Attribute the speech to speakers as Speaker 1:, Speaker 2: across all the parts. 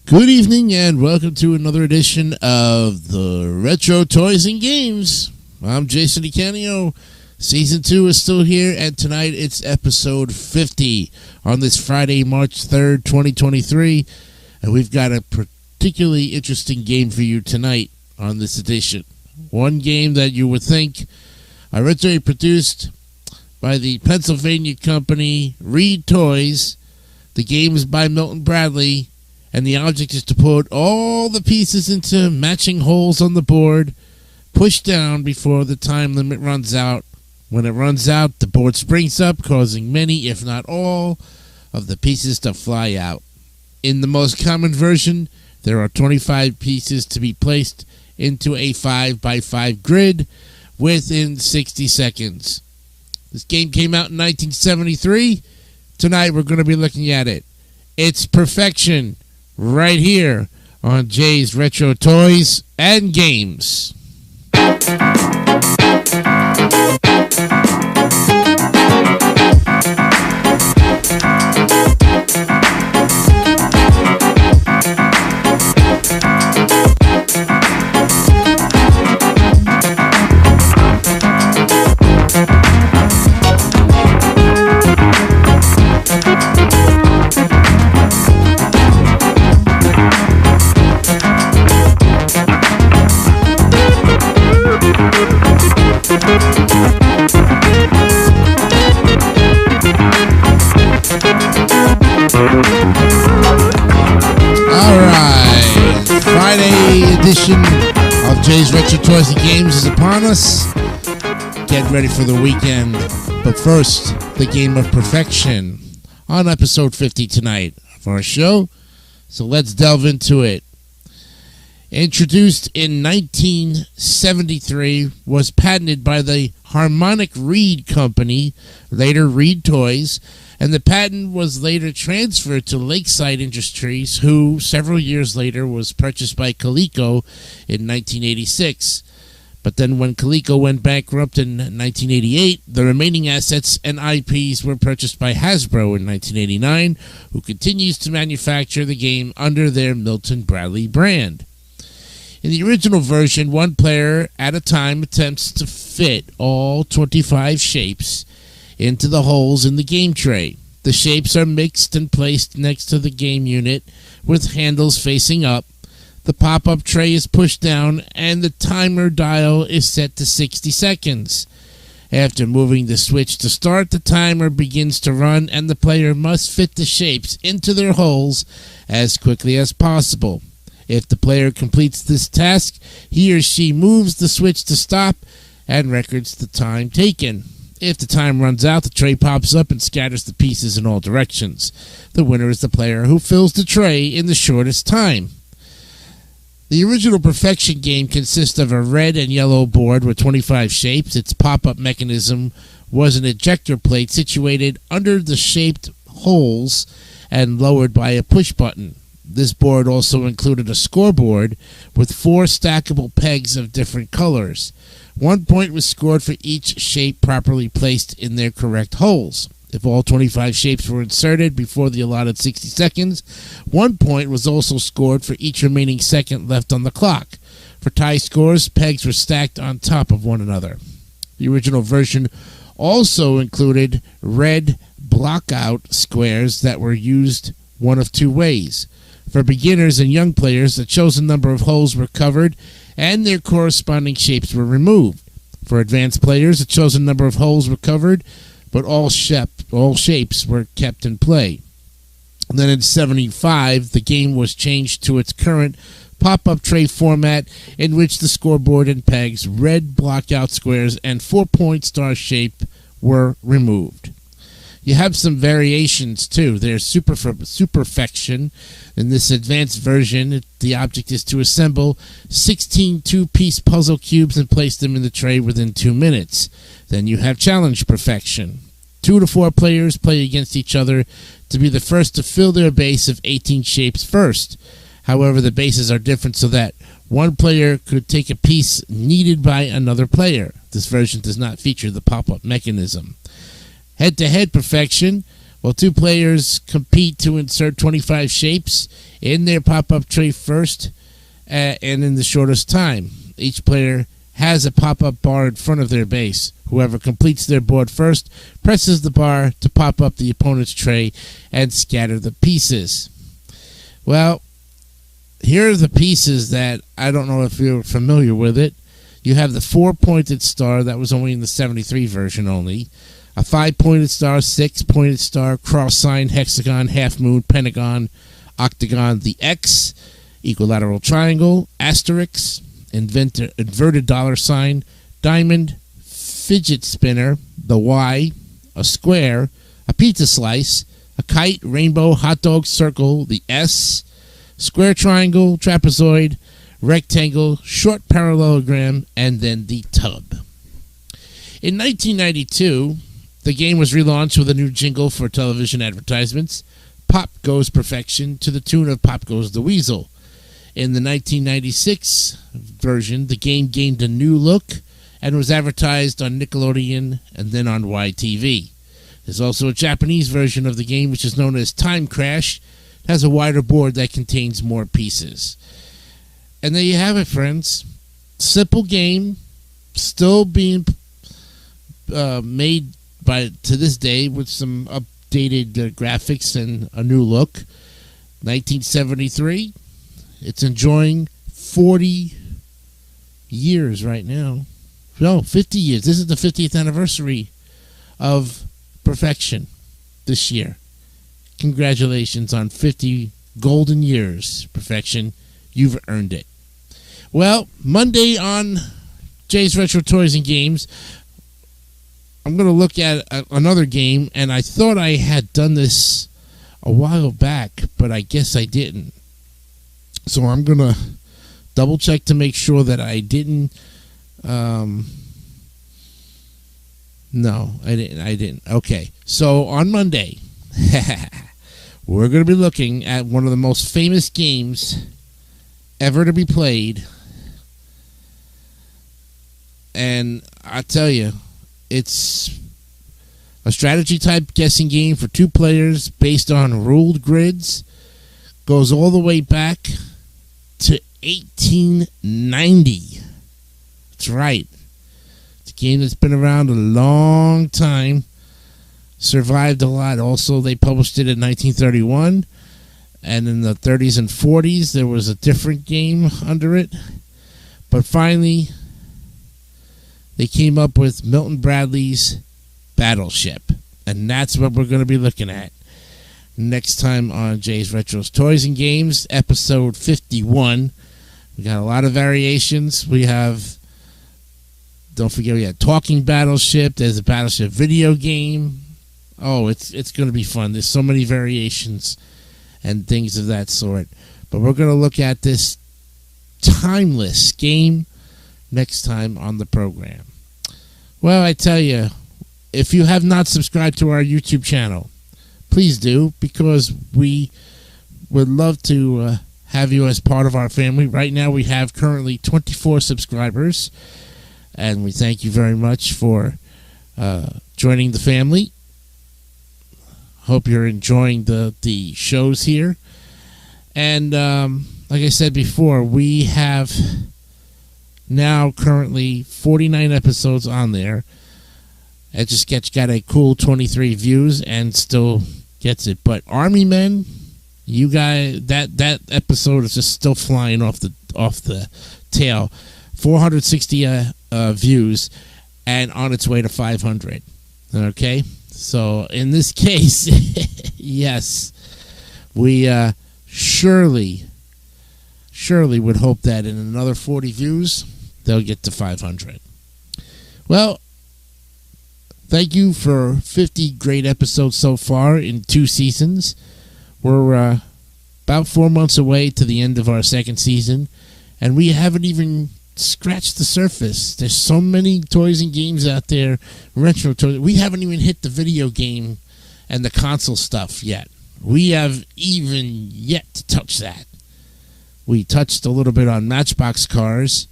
Speaker 1: Good evening and welcome to another edition of the Retro Toys and Games. I'm Jason DeCanio. Season 2 is still here, and tonight it's episode 50 on this Friday, March 3rd, 2023. And we've got a particularly interesting game for you tonight on this edition. One game that you would think originally produced by the Pennsylvania company Reed Toys. The game is by Milton Bradley. And the object is to put all the pieces into matching holes on the board, push down before the time limit runs out. When it runs out, the board springs up, causing many, if not all, of the pieces to fly out. In the most common version, there are 25 pieces to be placed into a 5x5 grid within 60 seconds. This game came out in 1973. Tonight we're going to be looking at it. It's perfection. Right here on Jay's Retro Toys and Games. Friday edition of Jay's Retro Toys and Games is upon us. Get ready for the weekend. But first, the game of perfection on episode 50 tonight of our show. So let's delve into it. Introduced in 1973, was patented by the Harmonic Reed Company, later Reed Toys, and the patent was later transferred to Lakeside Industries, who several years later was purchased by Coleco in 1986. But then when Coleco went bankrupt in 1988, the remaining assets and IPs were purchased by Hasbro in 1989, who continues to manufacture the game under their Milton Bradley brand. In the original version, one player at a time attempts to fit all 25 shapes into the holes in the game tray. The shapes are mixed and placed next to the game unit with handles facing up. The pop-up tray is pushed down and the timer dial is set to 60 seconds. After moving the switch to start, the timer begins to run and the player must fit the shapes into their holes as quickly as possible. If the player completes this task, he or she moves the switch to stop and records the time taken. If the time runs out, the tray pops up and scatters the pieces in all directions. The winner is the player who fills the tray in the shortest time. The original Perfection game consists of a red and yellow board with 25 shapes. Its pop-up mechanism was an ejector plate situated under the shaped holes and lowered by a push button. This board also included a scoreboard with 4 stackable pegs of different colors. 1 point was scored for each shape properly placed in their correct holes. If all 25 shapes were inserted before the allotted 60 seconds, 1 point was also scored for each remaining second left on the clock. For tie scores, pegs were stacked on top of one another. The original version also included red blockout squares that were used one of 2 ways. For beginners and young players, a chosen number of holes were covered and their corresponding shapes were removed. For advanced players, a chosen number of holes were covered, but all shapes were kept in play. And then in 1975, the game was changed to its current pop-up tray format, in which the scoreboard and pegs, red blockout squares, and 4-point star shape were removed. You have some variations too. There's Superfection. In this advanced version, the object is to assemble 16 two-piece puzzle cubes and place them in the tray within 2 minutes. Then you have Challenge Perfection. 2 to 4 players play against each other to be the first to fill their base of 18 shapes first. However, the bases are different so that one player could take a piece needed by another player. This version does not feature the pop-up mechanism. Head-to-head Perfection Well, two players compete to insert 25 shapes in their pop-up tray first and in the shortest time. Each player has a pop-up bar in front of their base. Whoever completes their board first presses the bar to pop up the opponent's tray and scatter the pieces. Well, here are the pieces that I don't know if you're familiar with it. You have the 4-pointed star that was only in the 73 version only. A 5-pointed star, 6-pointed star, cross sign, hexagon, half moon, pentagon, octagon, the X, equilateral triangle, asterisk, inverted dollar sign, diamond, fidget spinner, the Y, a square, a pizza slice, a kite, rainbow, hot dog, circle, the S, square triangle, trapezoid, rectangle, short parallelogram, and then the tub. In 1992, the game was relaunched with a new jingle for television advertisements, Pop Goes Perfection, to the tune of Pop Goes the Weasel. In the 1996 version, the game gained a new look and was advertised on Nickelodeon and then on YTV. There's also a Japanese version of the game, which is known as Time Crash. It has a wider board that contains more pieces. And there you have it, friends. Simple game, still being made to this day with some updated graphics and a new look. 1973. It's enjoying 40 years right now. No, 50 years. This is the 50th anniversary of Perfection this year. Congratulations on 50 golden years, Perfection. You've earned it. Well, Monday on Jay's Retro Toys and Games, I'm going to look at another game, and I thought I had done this a while back, but I guess I didn't. So I'm going to double check to make sure that I didn't. No, I didn't. Okay. So on Monday, we're going to be looking at one of the most famous games ever to be played. And I tell you, it's a strategy type guessing game for two players based on ruled grids. Goes all the way back to 1890. That's right. It's a game that's been around a long time. Survived a lot. Also, they published it in 1931. And in the 30s and 40s, there was a different game under it. But finally, they came up with Milton Bradley's Battleship. And that's what we're going to be looking at next time on Jay's Retros Toys and Games, episode 51. We got a lot of variations. We have, don't forget, we had Talking Battleship. There's a Battleship video game. Oh, it's going to be fun. There's so many variations and things of that sort. But we're going to look at this timeless game next time on the program. Well, I tell you, if you have not subscribed to our YouTube channel, please do, because we would love to have you as part of our family. Right now we have currently 24 subscribers, and we thank you very much for joining the family. Hope you're enjoying the shows here. And like I said before, we have now currently 49 episodes on there. It just got a cool 23 views and still gets it. But Army Men, you guys, that episode is just still flying off the tail. 460 views and on its way to 500. Okay? So in this case, yes, we surely would hope that in another 40 views, they'll get to 500. Well, thank you for 50 great episodes so far in 2 seasons. We're about 4 months away to the end of our second season, and we haven't even scratched the surface. There's so many toys and games out there, retro toys. We haven't even hit the video game and the console stuff yet. We have even yet to touch that. We touched a little bit on Matchbox cars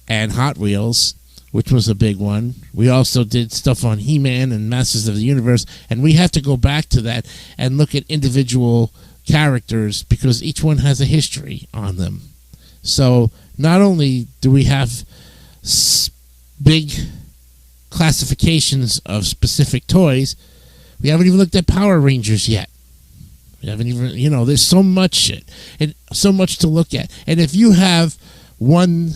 Speaker 1: and Hot Wheels. which was a big one. We also did stuff on He-Man and Masters of the Universe, and we have to go back to that and look at individual characters because each one has a history on them. So not only do we have big classifications of specific toys, we haven't even looked at Power Rangers yet. We haven't even, there's so much shit and so much to look at. And if you have one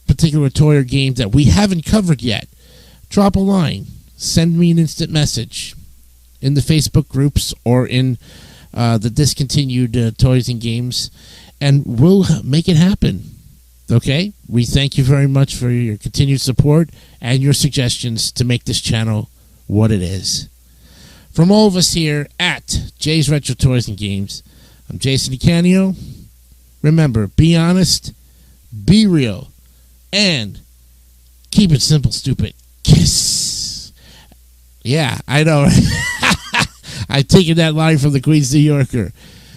Speaker 1: particular toy or game that we haven't covered yet, drop a line. Send me an instant message in the Facebook groups or in the discontinued toys and games, and we'll make it happen. Okay? We thank you very much for your continued support and your suggestions to make this channel what it is. From all of us here at Jay's Retro Toys and Games, I'm Jason DeCanio. Remember, be honest, be real, and keep it simple, stupid. Kiss. Yeah, I know. I've taken that line from the Queens New Yorker.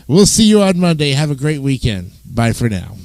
Speaker 1: We'll see you on Monday. Have a great weekend. Bye for now.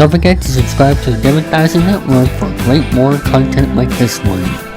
Speaker 2: Don't forget to subscribe to the Democracy Network for great more content like this one.